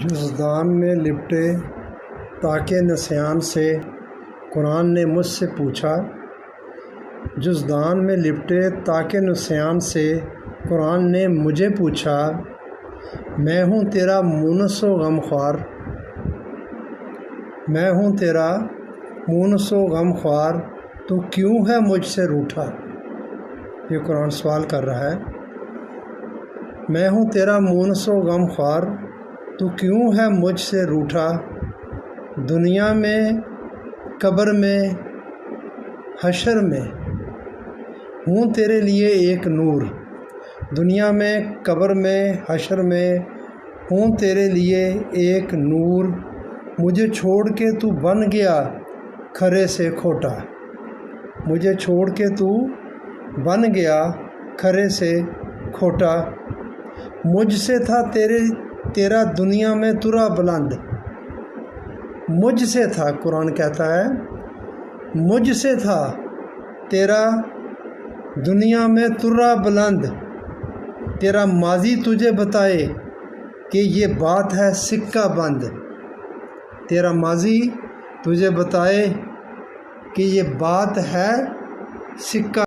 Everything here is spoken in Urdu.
جزدان میں لپٹے تاکہ نسیان سے قرآن نے مجھ سے پوچھا۔ جزدان میں لپٹے تاکہ نسیان سے قرآن نے مجھے پوچھا۔ میں ہوں تیرا مونس و غمخوار، میں ہوں تیرا مونس و غمخوار، تو کیوں ہے مجھ سے روٹھا؟ یہ قرآن سوال کر رہا ہے۔ میں ہوں تیرا مونس و غمخوار، تو کیوں ہے مجھ سے روٹھا؟ دنیا میں، قبر میں، حشر میں ہوں تیرے لیے ایک نور۔ دنیا میں، قبر میں، حشر میں ہوں تیرے لیے ایک نور۔ مجھے چھوڑ کے تو بن گیا کھرے سے کھوٹا، مجھے چھوڑ کے تو بن گیا کھرے سے کھوٹا۔ مجھ سے تھا تیرا دنیا میں ترا بلند، مجھ سے تھا، قرآن کہتا ہے مجھ سے تھا تیرا دنیا میں ترا بلند۔ تیرا ماضی تجھے بتائے کہ یہ بات ہے سکہ بند، تیرا ماضی تجھے بتائے کہ یہ بات ہے سکہ